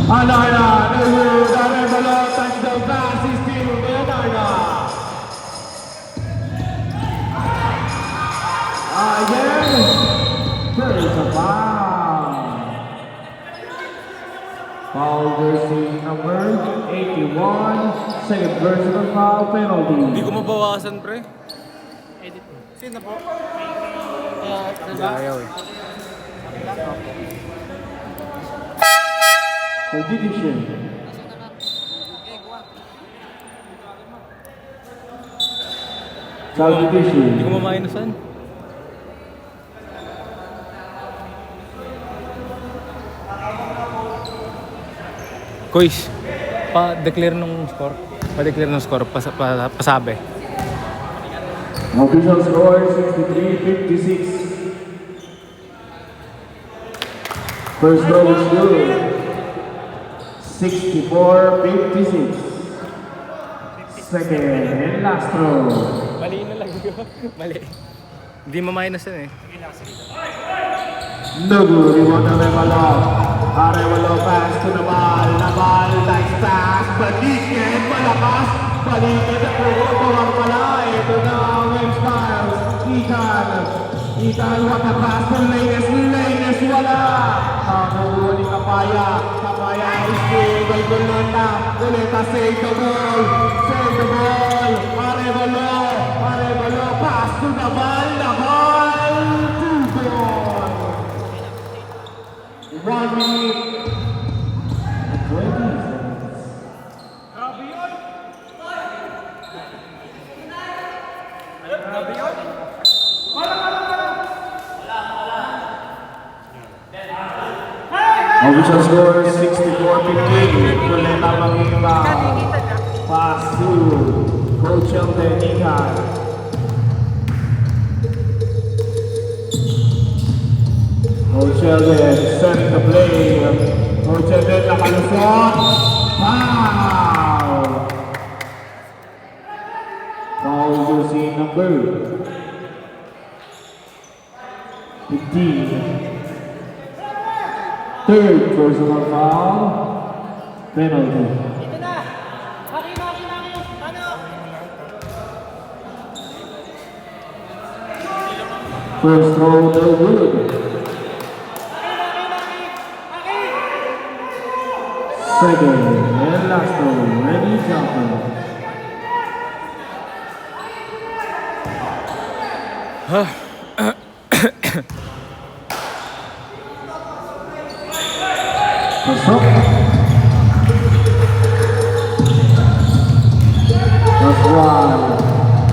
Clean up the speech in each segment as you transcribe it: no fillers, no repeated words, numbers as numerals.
Anarna, Nuru, Darevalo, touchdown pass is still Anarna. Again, there is a foul. Foul jersey number 81, second personal foul penalty. Hindi ko mabawasan, pre. Edit. Sino po? Ayaw eh. Substitution. Substitution. Hindi ko mamainasan. Kois, pa-declare nung score. Pa-declare nung score, pasabi. Official score 63-56. First row is good. 64-56. Second and last row. Mali na lang yun. Mali. Hindi mamainasan eh. Nugu, rebound ng Arevalo. Arevalo pass to the ball. Nabal, nice pass. Balikin, malakas. Balikin at bawang pala. Ito na ang Webstars. Ethan, what a pass to Lainez, wala. Nakuha ni Kapaya. Kapaya is good. Golgolanda. Uleta, save the ball. Arevalo, pass to the ball. Nabal, 2 goal. 1 minute and 20 seconds. Grabe yun! Grabe yun! Official score 64-50. Kuleta Mangiba. Pass to Coach Elden Ikan. Coach Elden setting the play. Coach Elden nakalusot. Foul! Foul jersey number 15. Third personal foul, penalty. Ito na! Maki! Ano? First throw, no good. Second and last throw, ready jumper. Pasok. Pascual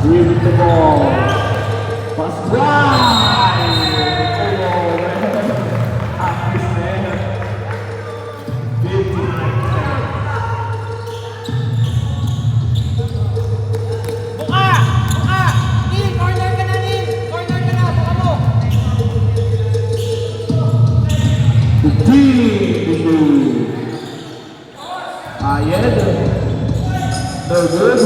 with the ball. Pascual! Buka! Nil! Corner ka na, Nil! Corner ka na! Buka mo! 15. Ayed. No good.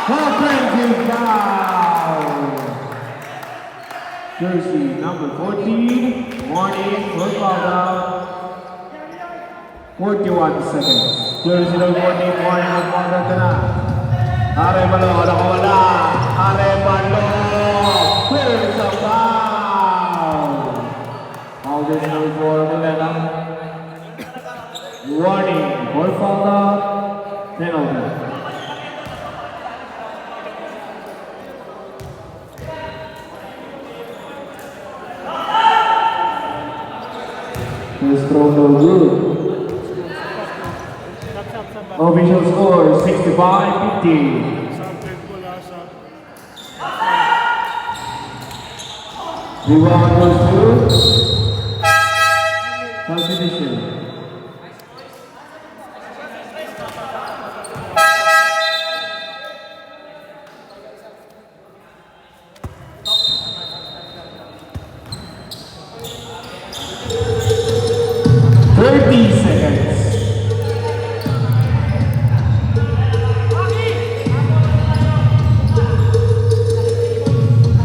Offensive foul. Jersey number 14, Morning, will foul out. 41 seconds. Jersey number 14, Morning, will foul out na. Arevalo, nakawala. Arevalo. Here's a foul. Foul jersey number 4, Milena. Warning, will foul out. Penalty. First throw no good. Official score 65-50. Rebound goes to substitution. Seconds.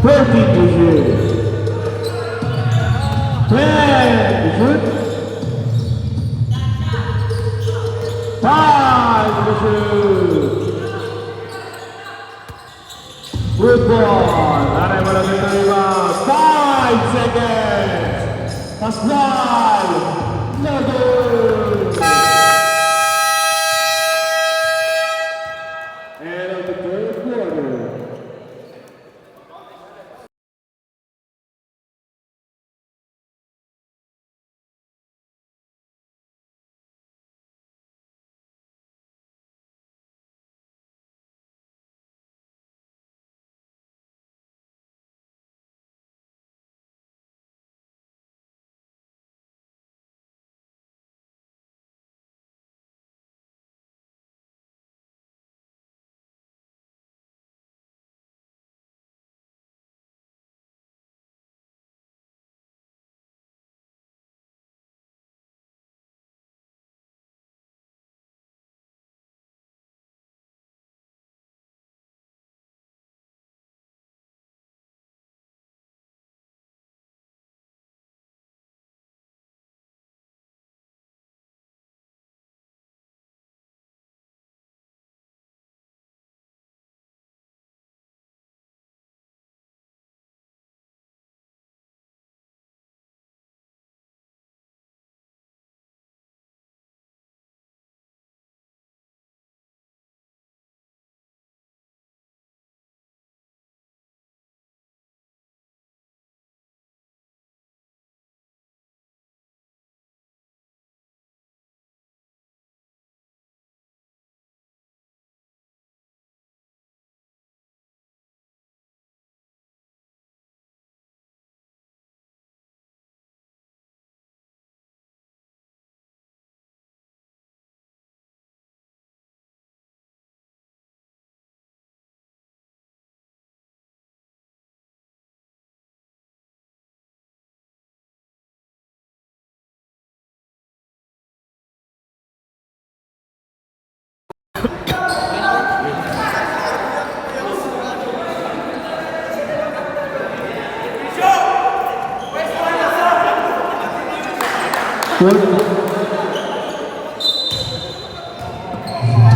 30 to 0. 10 to shoot. 5 to shoot. Good ball. Arevalo with the rebound. 5 seconds. Pascual. No good. End of the third quarter.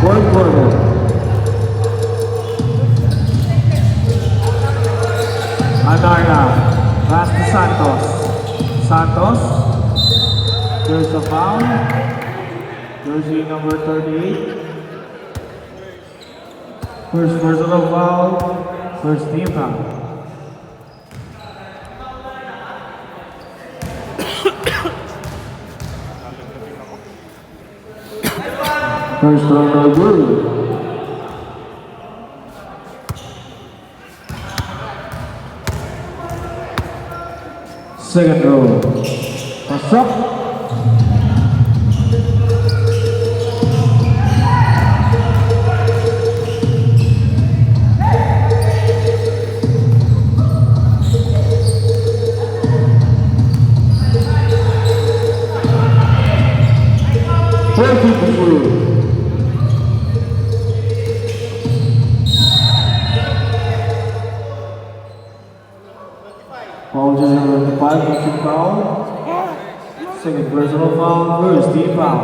Fourth quarter. Adarna, pass to Santos. Santos, there's a foul. Jersey number 38. First personal foul, first team foul. First round of blue. Second row. Pass up. Foul just number 5, team foul. Second personal foul, first team foul.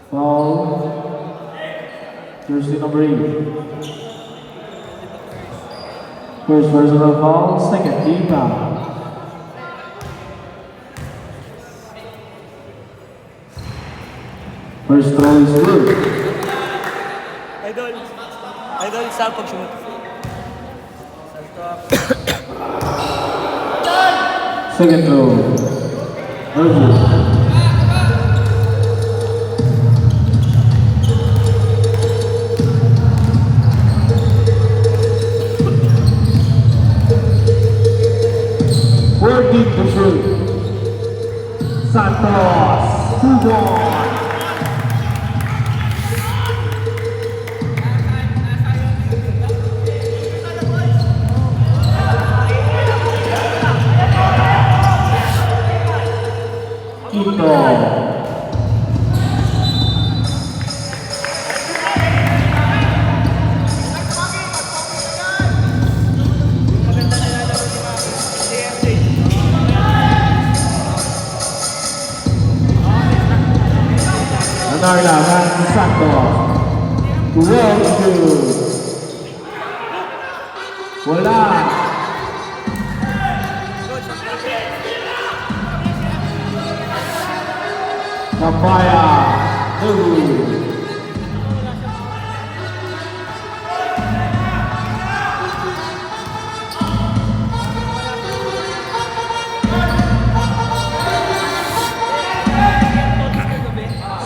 Foul, jersey number 8. First personal foul, second team foul. First throw is good. Idol, sa pag-shoot. Second throw. Over. Working to shoot. Santos, 2-1. Quito. Manarla pass to Santos. Roll to. Wala. Papaya. Two.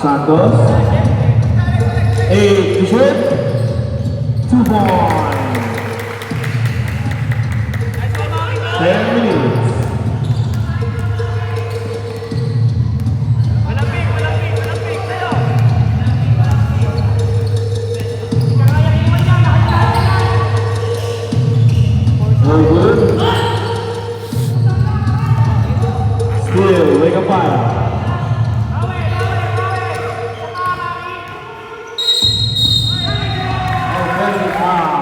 Santos. 8 to shoot. 2 points. 10 minutes. No good. Still, wake up fire. Offensive foul.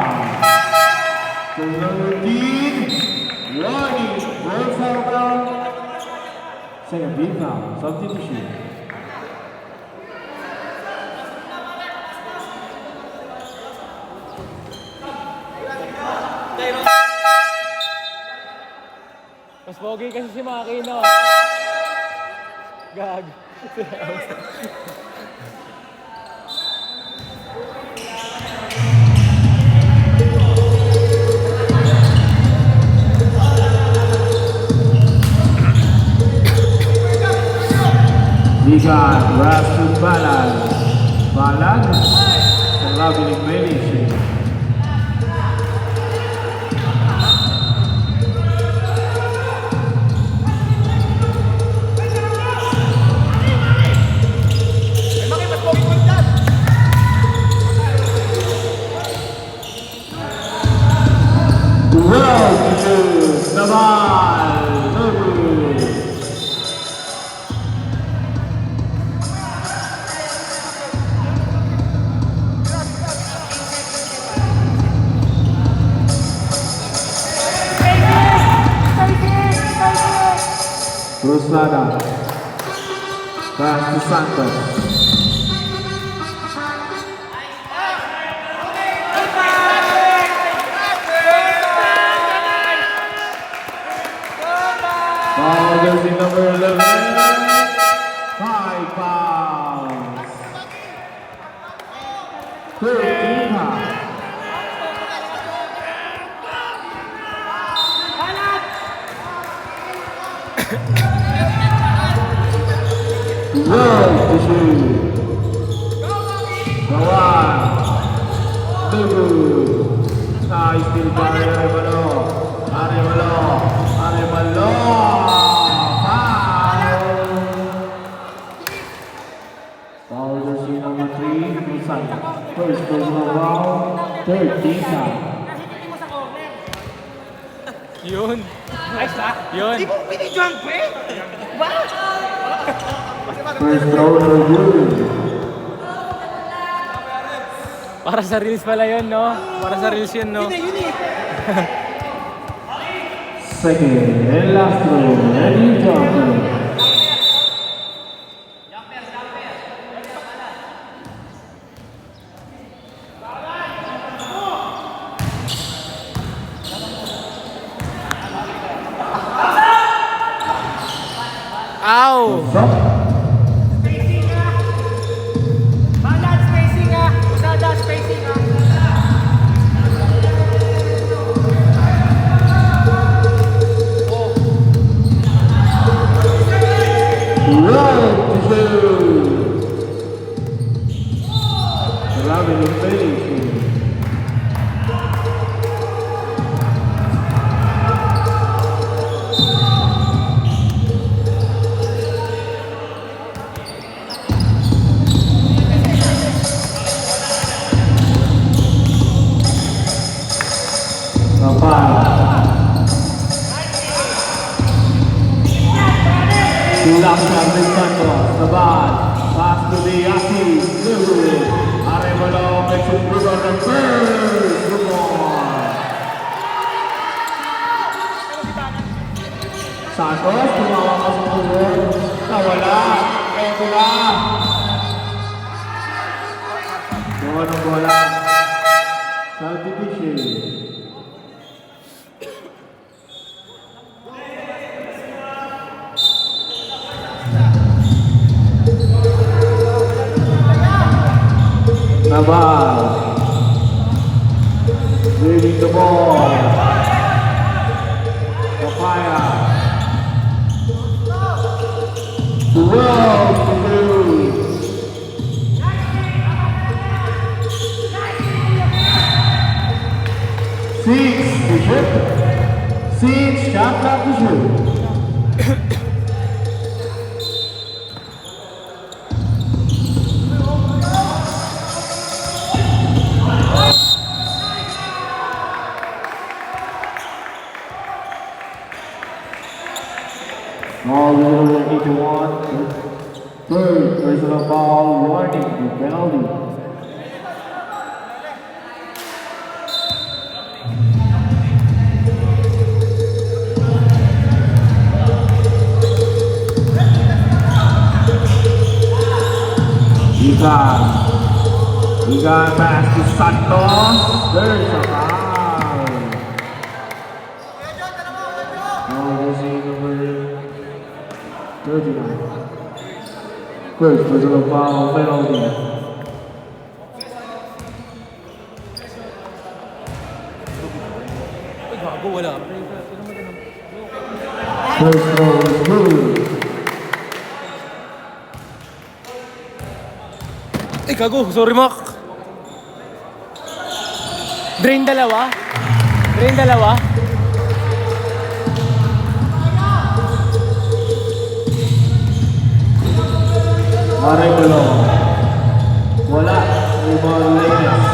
So number 13, warning, roll foul down. Second team foul, substitution. Mas pogi kasi si Maki, no? Gag. We got Rasmus Balan. Balan. And Robin Benich. Well, Naval. Ruslada. Pass to Santos. Foul jersey number 11. 5 fouls. 13 fouls. Roll to shoot. Go on. Nice still by Arevalo. Arevalo. Arevalo. Foul. Foul jersey number 3. Musaya. First personal foul. 13 foul. Yun. Nice ha? Yun. Di mo pinidyan pa eh? Ba? First throw no good. Para sa reels pala yun, no? Para sa reels yun, no? Yun eh. Second and last throw. Eddie Johnson. Ow! Stop. Spacing ha. Balance spacing ha. Usada spacing ha. Roll to shoot. Robin Benich. Tulak Charlie Santos, Naval, pass to the Aki, Lulu, Arevalo makes it through on the first, good ball. Santos, tumawa ka sa tulog, nawala, eto na. Nakuha ng bola. Substitution. Naval. Leading the ball. Papaya. Well to do. Six to shoot. Six shot clock to shoot. All over 81. Third personal foul warning for penalty. Igan pass to Santos. There's a foul. Jersey number 39. First personal foul penalty. Ay, gago, wala. First throw is good. Ay, gago. Sorry, Mac. Drain dalawa. Drain dalawa. Maray Gulo. Wala. Rebound Lakers.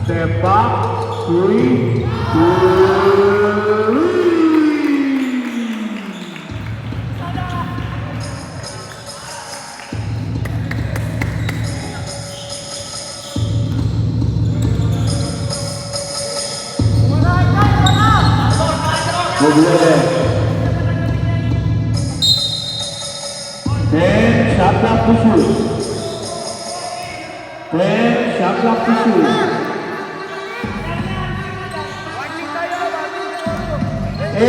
Step back, 3, 2, Then shot clock to shoot. Then shot clock to shoot. 8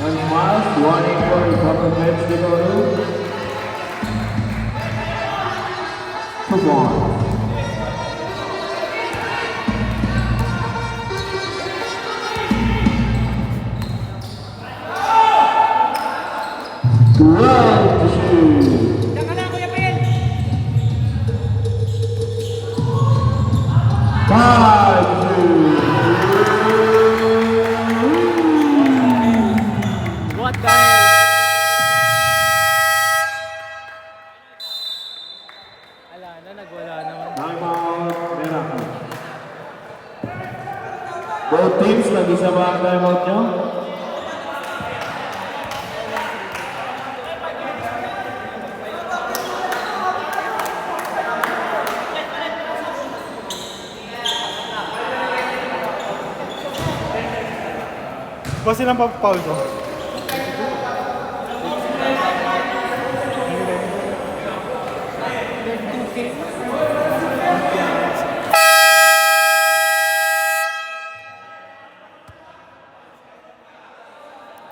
and Miles warning for the government to go to 1. Well to shoot. Diyan ka na, Kuya Pil. 5 to shoot. What the hell? Ala na, nagwala naman. Time out, Miracle. Both teams, nag-isa ba ang time out nyo? Basta silang pa-foul ko.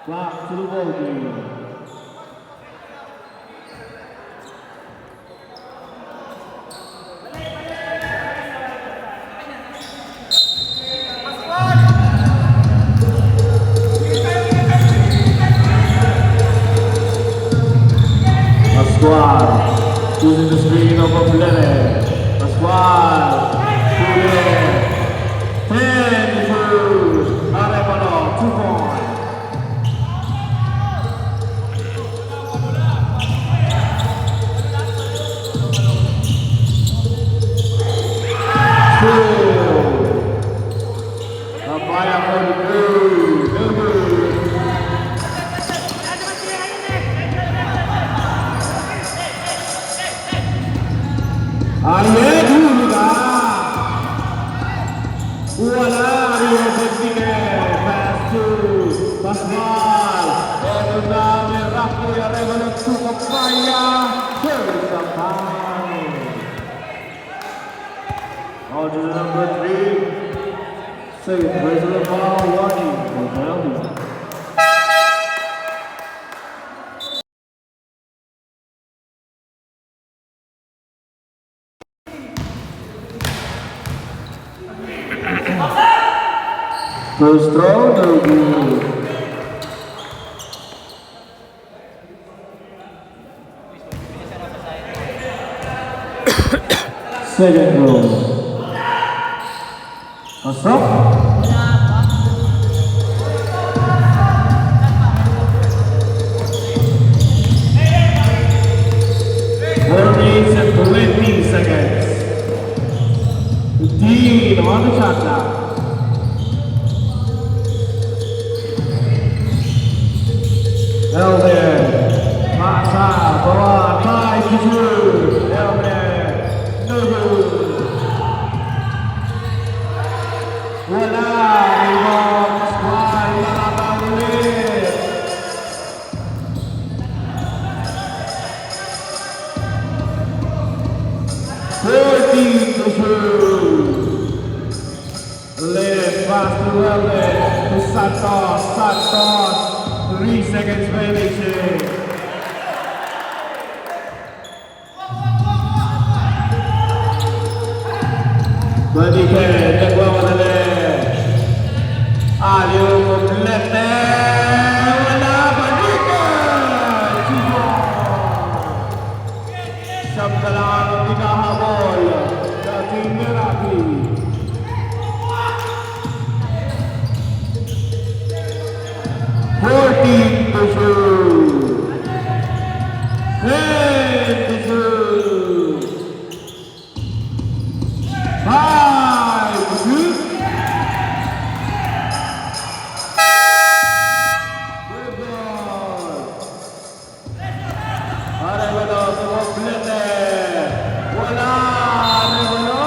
Clock to the ball game. Pascual using the screen of Oblere. Pascual. Juliet. 10 defuse. Arevalo, 2 points. Papaya for the blue. Ayer juga. Wala Rio Bentinez. Pass to Pascual. Eduna Meraki Arevalo to Papaya. There's a time. Order number 3. Second personal foul warning for penalty. First throw, no good. Second throw. Masuk. And 20 seconds. 15 on the shot clock. Elmer, masa bawah, try to shoot. Elmer, no good. Wala, rebound, Pascual, lalabang ulit. To shoot. Left pass to Elmer, to Santos, 3 seconds remaining. Balikan, nagwawadali. Ayaw kumplete. Wala, balikan! Siyam na lang ang pinahabol. Dating Meraki. To shoot. 10 to shoot. 5 to shoot. Good ball. Arevalo kumplete. Wala. Arevalo.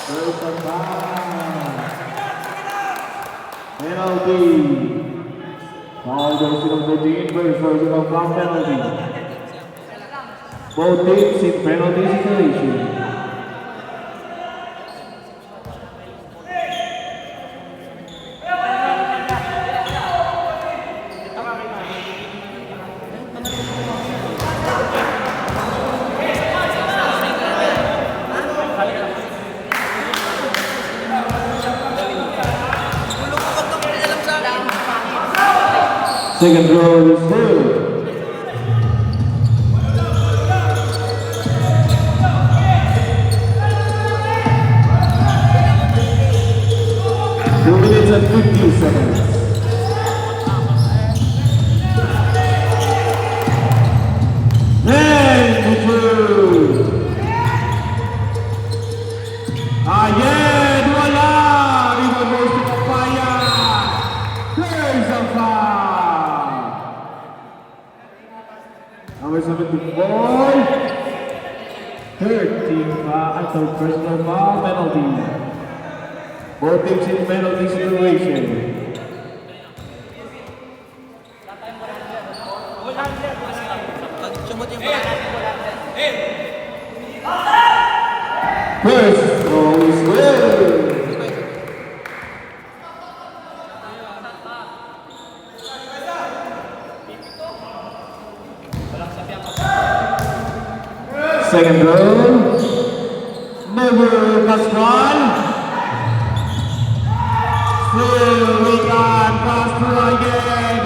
There's a foul. Penalty. Foul goes to number 13 for the foul penalty. Both teams in penalty situation. Second row is good. Two minutes and 50 seconds. Then to two. Ayen, wala. Rebound goes to Papaya. There's a foul. Number 74. 13 foul, personal foul penalty. Both teams in penalty situation. First goal is good. Second row. Never Pascual. Still we got Pascual again.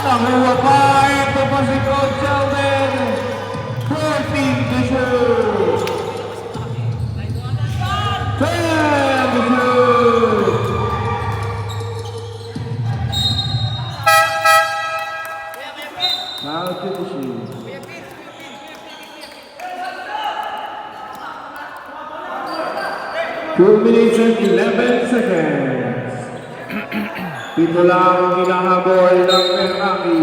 Nakuha pa. Ito pa si Coach Sheldon. 14 Foul finishing. 2 minutes and 11 seconds. Dito lang ang hinahabol ng Meraki.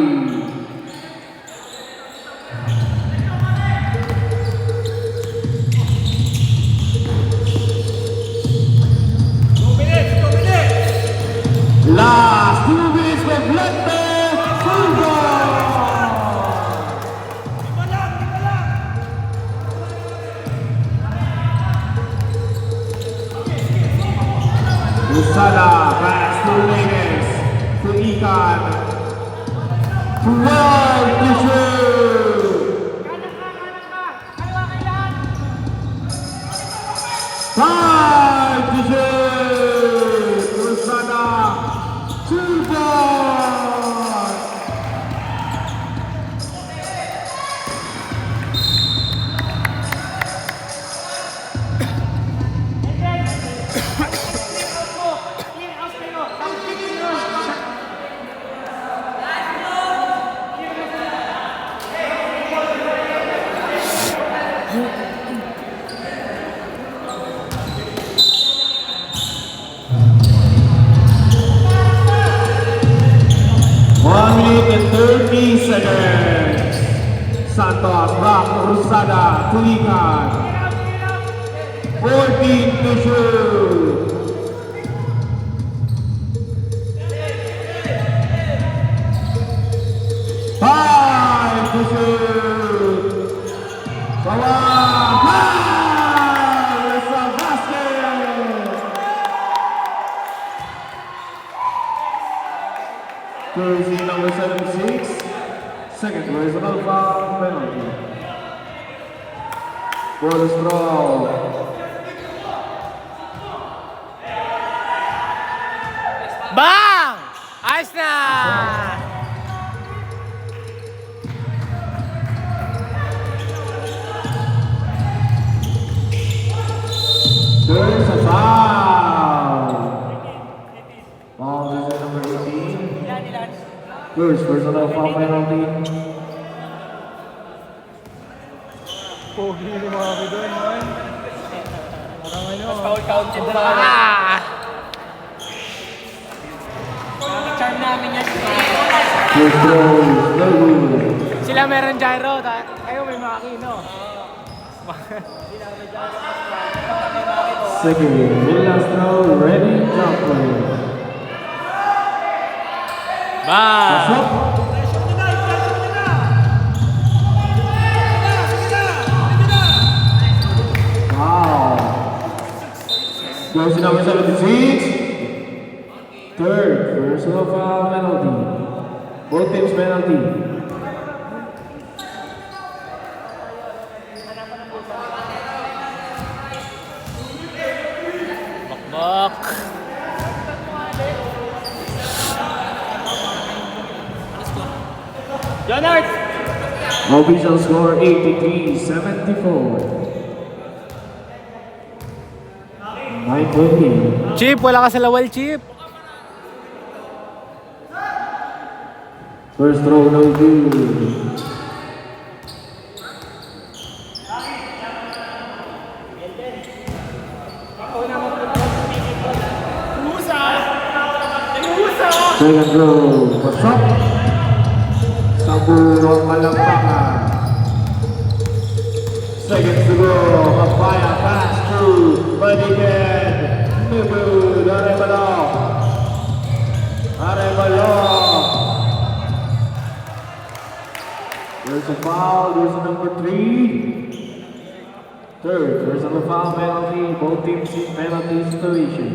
Last 2 minutes for Blende Silva. Usada pass to Reyes to Ikan. 12 to shoot. Five to shoot. Usada 2 points. And 30 seconds. Santos back to Rusada to Ikan. 14 to shoot. Five to shoot. Bawang. It's a basket. Jersey number 76, second personal foul penalty. Ball is thrown. Bang! Ayos na! There's a foul. Foul is number 18. First personal foul penalty. Pogi ni mga doon, man. Parang ano. Count-counted na lang. Charm namin yan. First throw is no good. Sila meron gyro, kayo may makino. Second, and last throw, ready, jumper. Bang! Pass up. Wow. Jersey number 76. Third, personal foul penalty. Both teams penalty. Bak! Jonard! Official score 83-74. 9-point game. Chip, wala ka sa lawal, Chip. First throw, no good. Second throw, what's up? Saburo ang Malakpakan. Seconds to go, Papaya pass through, Balikan, Nubud, Arevalo. There's a foul, there's a number 3. Third, there's a foul penalty, both teams in penalty situation.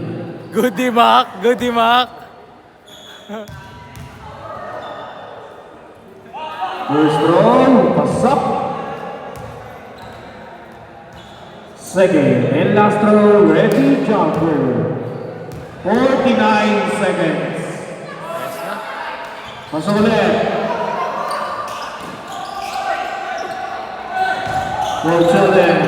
Good Mac, good Mac. First throw, pass up. Second and last throw, ready, jumper. 49 seconds. Pasok ulit. Coach ulit.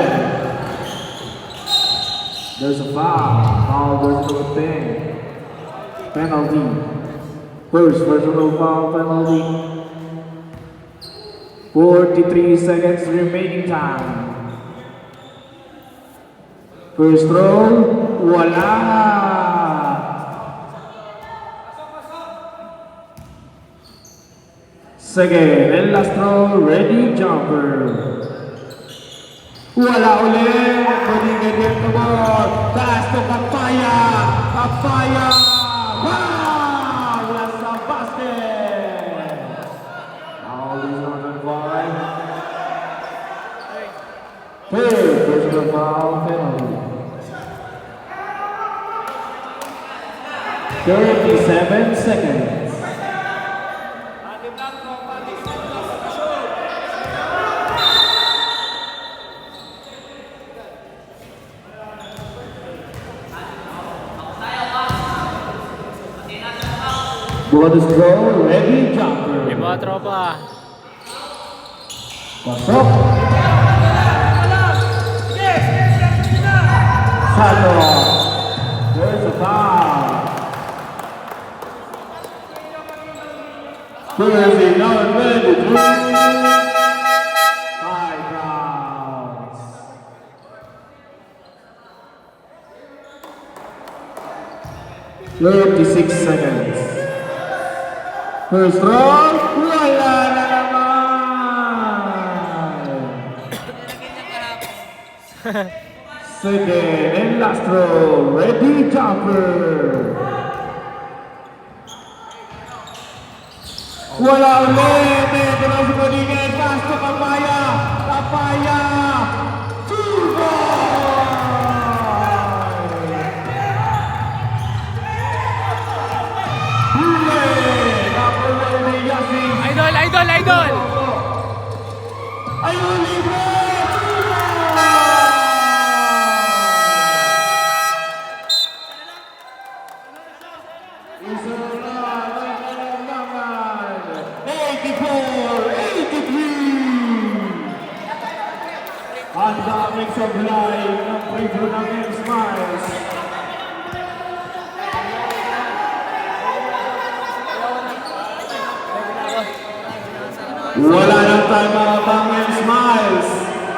There's a foul. Foul, there's no thing. Penalty. First personal foul penalty. 43 seconds remaining time. First throw, wala. Second and last throw, ready jumper. Wala ulit. Paligid yung tumor. Taas to Kapaya. Kapaya. Wow! Nasa basket. All is on the five. Third personal foul penalty. 37 seconds. Bonus throw, ready jumper. Yung mga tropa. Pasok. Salo. There's a foul. Jersey number 23. 5 rounds. "36 seconds. First throw, wala na naman. Second and last throw, ready jumper. Wala ulit. Ito na si Rodriguez. Pass to Kapaya. Kapaya. 2 points. Huli. Number 1 ni Yasin. Idol, idol, idol! Ayun, libre. 84-83. Ang daming sablay ng preview ng M-Smiles. Wala ng time out ang M-Smiles.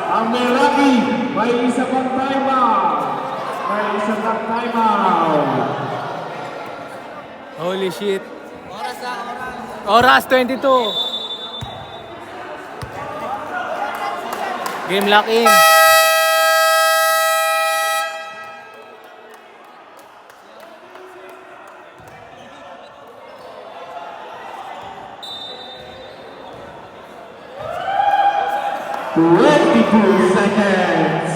Ang Meraki, may isa pang time out. May isa pang time out. Holy shit. Oras 22. Game lock in. "22 seconds.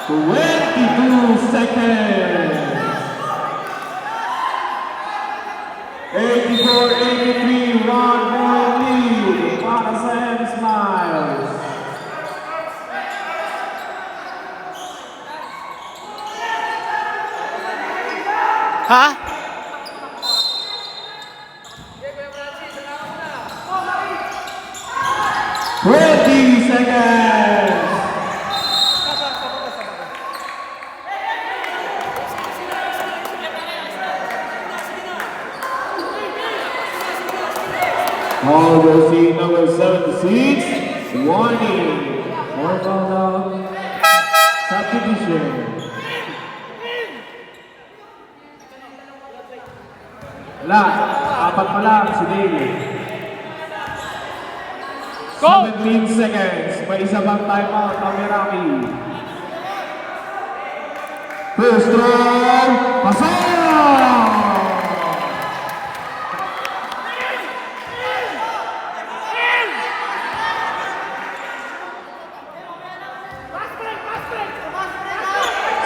22 seconds. 84-83, one more lead para sa M-Smiles. Ha? "20 seconds. All will see number 76, warning. More foul subdivision. Wala, apat pa lang si Dave. Go! 17 seconds, may isa bang timeout ang Meraki. First throw, pasok!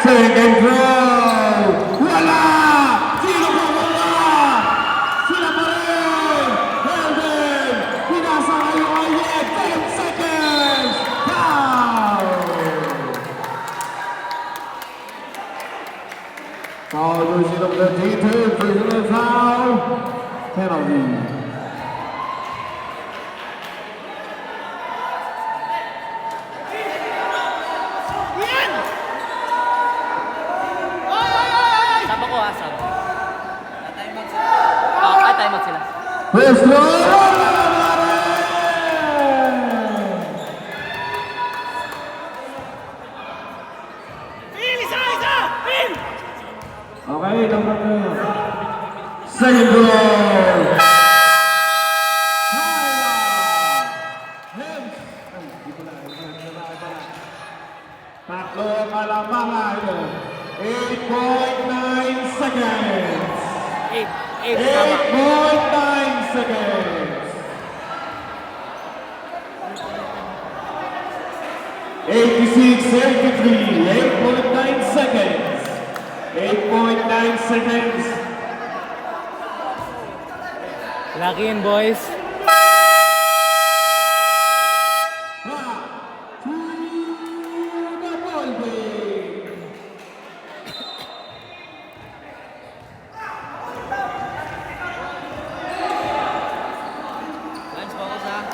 Second throw, wala! Sino ba wala? Sila pa rin! Helden! Pinasa kayo ayet! 10 seconds! Foul! Foul version of the G2, personal foul, penalty. Saba ko ha, saba. Time out sila. First throw! Tatlong alamangan. 8.9 seconds. 8 tama. 8.9 seconds. 86-83. 8.9 seconds. 8.9 seconds. Lucky yun, boys.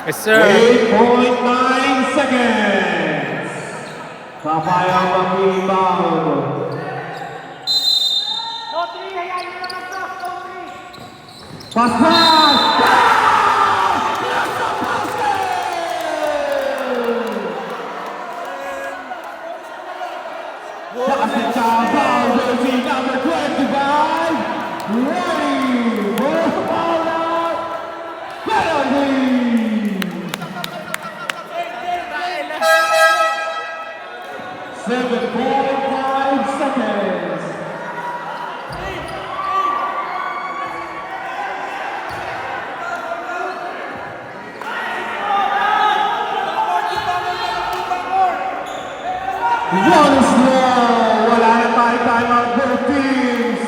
Yes, sir. 8.9 seconds. Papayang mag-rebound. No, 3, hayaan nyo naman to. No, 3. Pass pass! Passing down, foul, jersey number 25. Ready for foul out. Penalty! 7.5 seconds. One is low. Wala na tayo timeout both teams.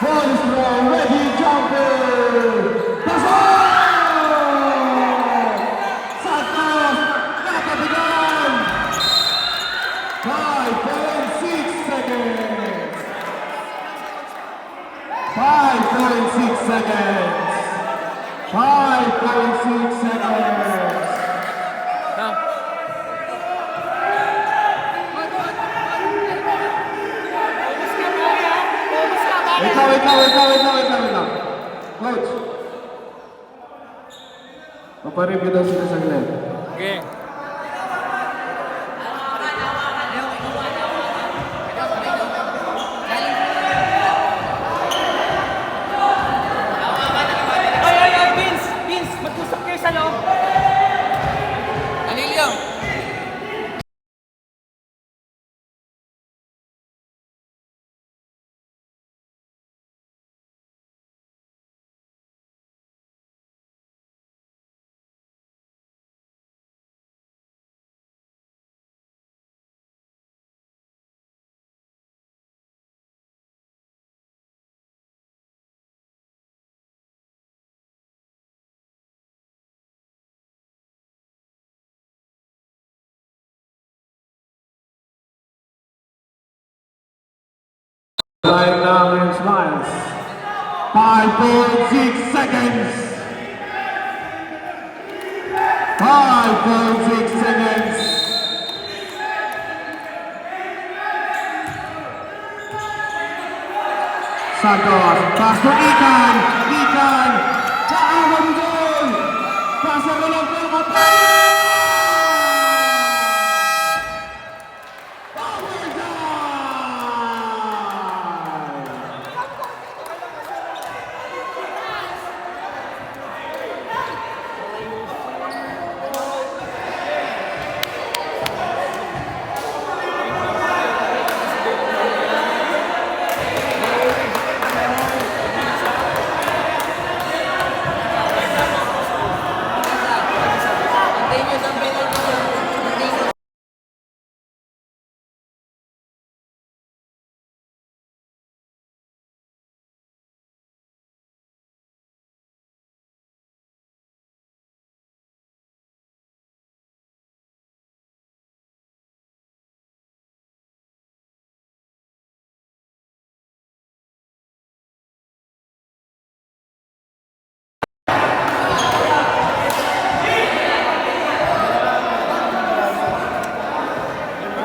One is low. Ready jumper. Pasok! Santos. Nakabigan. 5.6 seconds. 5.6 seconds. 5.6 seconds. No. Wait lang. Coach. Papareview daw sila saglit. Okay. Ay, Vince! Vince, mag-usap kayo sa loob. Alilio. Line down and smiles. 5.6 seconds. 5.6 seconds. Santos, pass to Ikan. Ikan, kaawa mo doon. Pasa ko lang po kapag. Power time!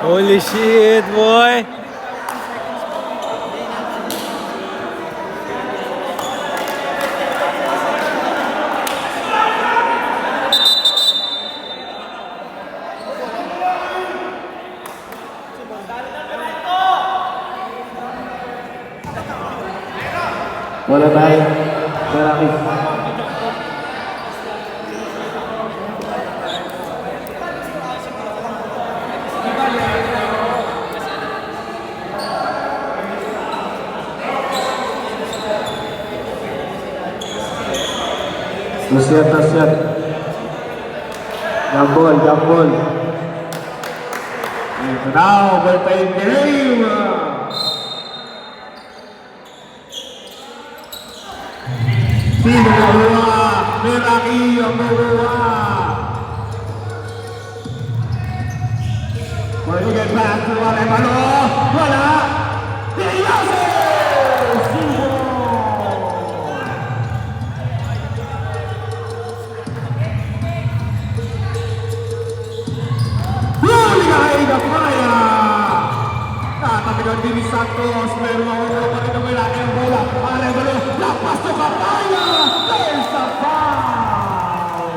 Holy shit, boy. Wala tayo. Malaki. Tasiyat. Jump ball. Ito na, overtime game. Sino makuha? Meraki ang makuha. Pwede get back to Arevalo. Wala. Diazes! Subo! Huligay na kaya! Tatabigan din ni Santos. Meron makuha pa rin ang malaki ang bola. Arevalo, lapas to Kapaya! There's a foul!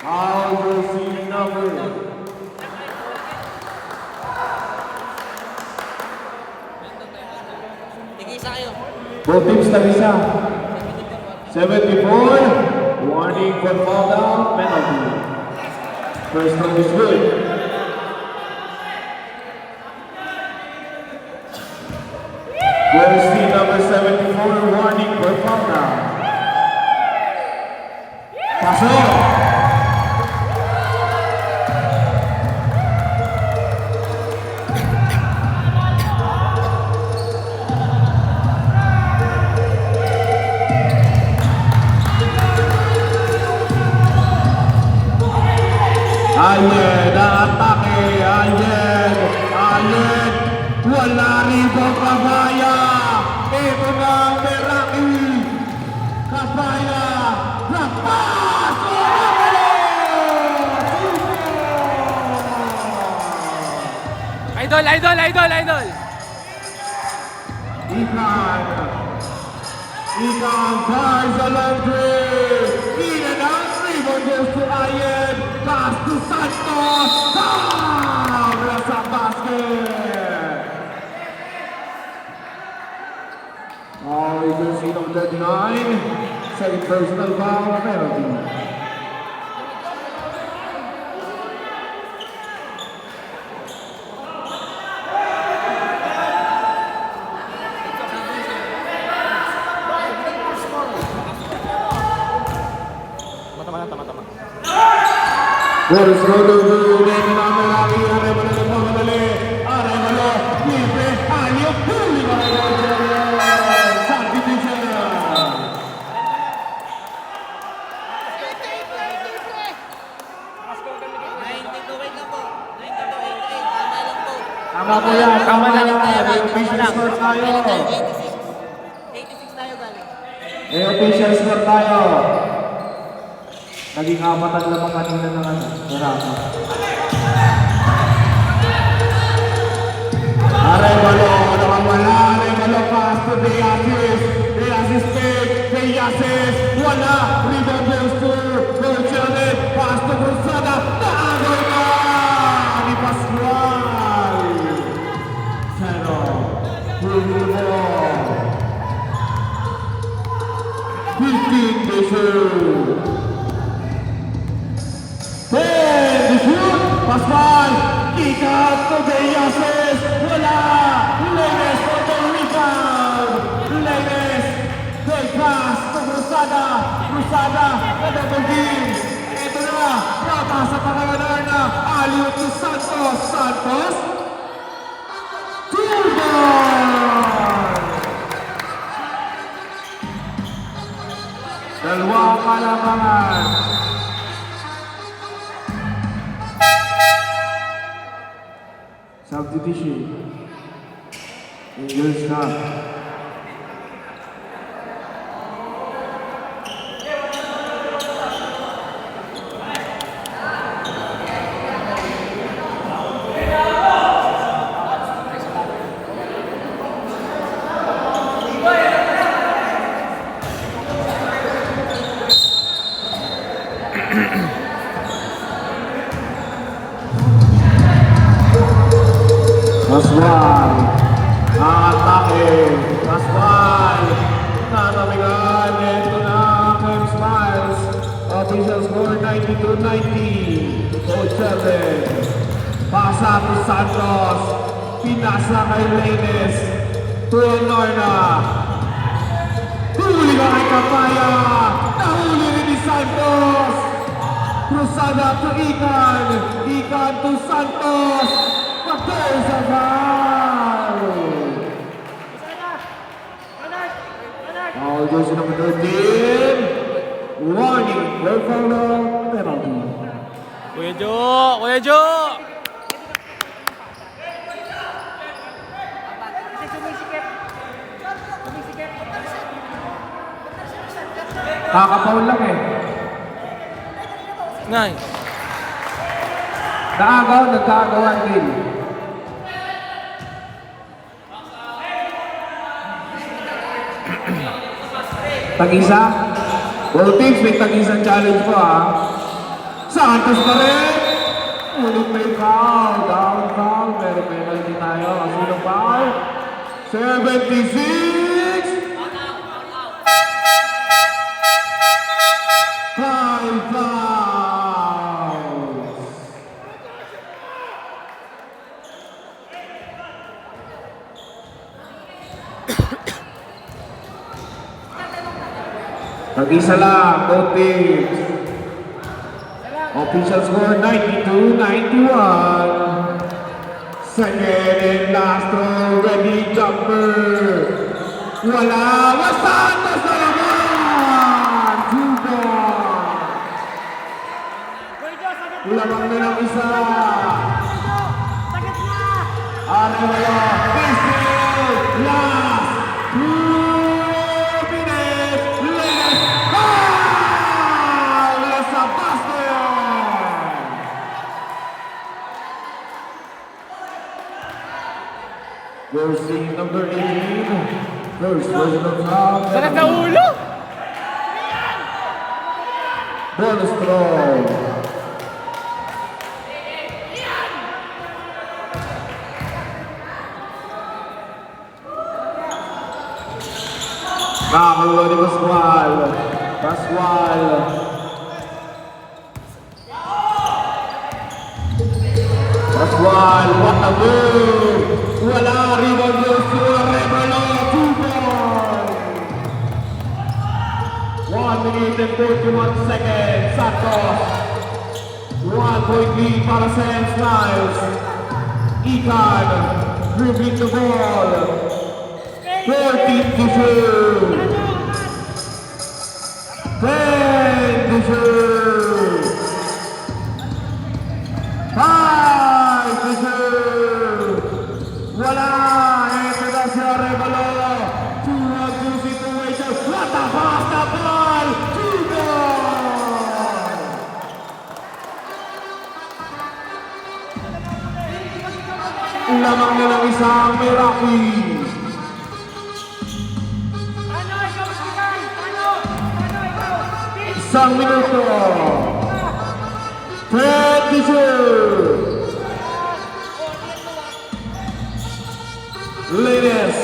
Foul jersey number. Tigisa kayo. Both teams tag-isa. 74, warning for fall down, penalty. First one is good. Jersey number 74, warning for fall down. Pasok! Allen, atake, Allen, wala ribang Kapaya, ito na ang Meraki, Kapaya, lapas, Idol! Ikan Cars Electric, in and out, rebound goes to Allen, pass to Santos, nasa basket. You can see number 39, second personal foul, penalty. Tama. There's Rodolfo, then Meraki, Arevalo na pagmadali, Arevalo, libre, Alio, huli ba kayo? Subdivision. Tama po yan, tama lang. May official score tayo. 86 tayo galing. May official score tayo. Naging amatan lamang kanina ng Meraki. Arevalo, nakawala. Arevalo, pass to Diazes. Diazes pick. Diazes, wala. Rebound goes to Berchelen. Pass to Cruzada. Naagoy na! Ni Pascual. Zero. Bruno. 15 to 2. Hey, the shoot! Pascual! Kick out to Diazes! Wala! Lemes for the rebound! Lemes! Great pass to Cruzada! Cruzada! Double team! Ito na! Rata sa pangalan na Alio to Santos! Santos! Dalawang palabangan! Substitution. Angels na. Pascual, atake, Pascual, natabigan, ito na ang Smiles, official score 92-90, Coach 7, pasa to Santos, pinasa kay Leines, to Norna, Huli na kay Kapaya. Nahuli rin ni Santos. Cruzada to Ikan. Ikan to Santos. Mateo sa foul. Foul jersey number 13. Warning. Red foul penalty. Kuya Jo! Kuya Jo! Kakapaul lang eh. Nice. Nagkagawan din. Tag-isa. Both teams may tag-isang challenge po ha. Santos pa rin. Ulit may foul. Down foul. Pero penalty tayo. Sino foul? 76. 5 fouls. Tag-isa lang, both teams. Official score 92-91. Second and last throw, ready jumper. Wala, Santos na naman! 2 points. Lamang na ng isa. Arevalo, pistol, last 2 minutes. Latest foul sa basket. Jersey number 18. First personal foul. Sakit sa ulo! Bonus throw. Nakakuha ni Pascual. Pascual. Pascual, what a move! Wala, rebound goes to Arevalo. 2 points. 1 minute and 41 seconds. Santos. 1 point lead para sa Sniles. Ikan dribbling the ball. 14 to shoot. 10 to shoot. 5 to shoot. Wala. Ito na si Arevalo. 2-on-2 situation. What a pass na ball. 2 goal. Lamang na lang isang Meraki. Isang minuto. 22. Latest.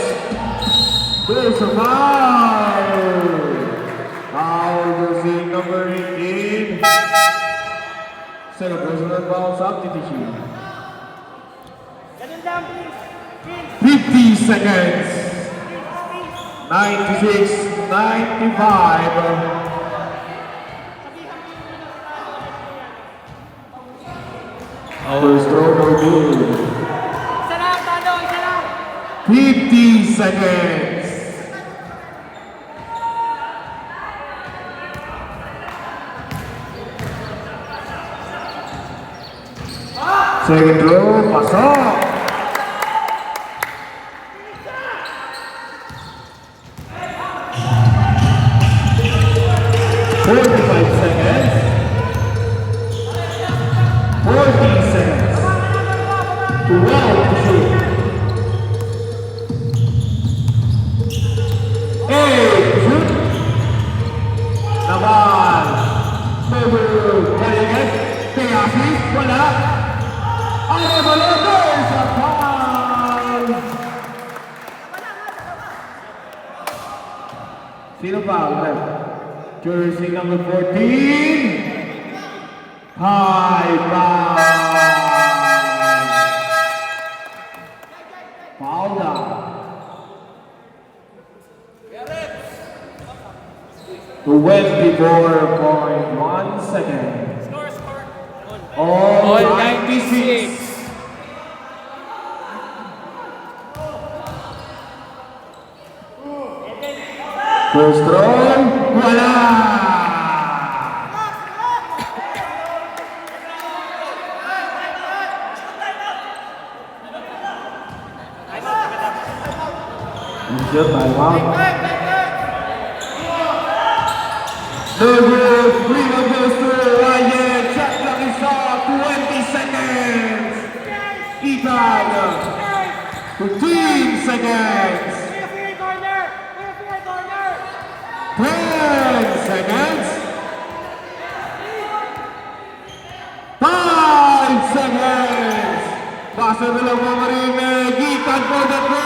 There's a foul. Foul jersey number 18. Second personal foul substitution. 50 seconds. 96-95. First throw no good. 50 seconds. Second throw, pasok. Sino foul? Jersey number 14. High foul. Foul down. 24.1 seconds. All All 96. 96. First roll, wala! Injured timeout. The rebound goes to Ryan. Shot clock is off. 20 seconds. Ethan. 15 seconds. 10 seconds. 5 seconds. Pasa na lang mga marinig. Ethan for the three.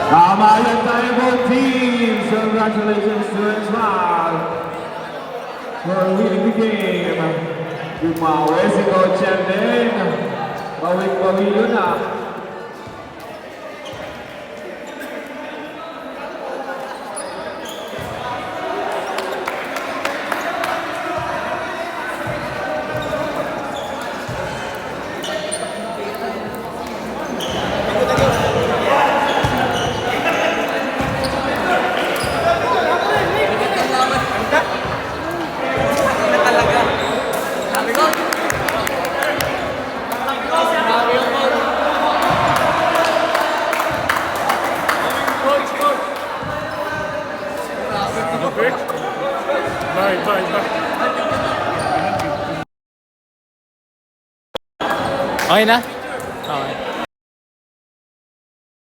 Tama yan tayo both teams. Congratulations to Esmal for winning the game. Bumawi si Coach din. Bawik-bawi yun ah. Okay na?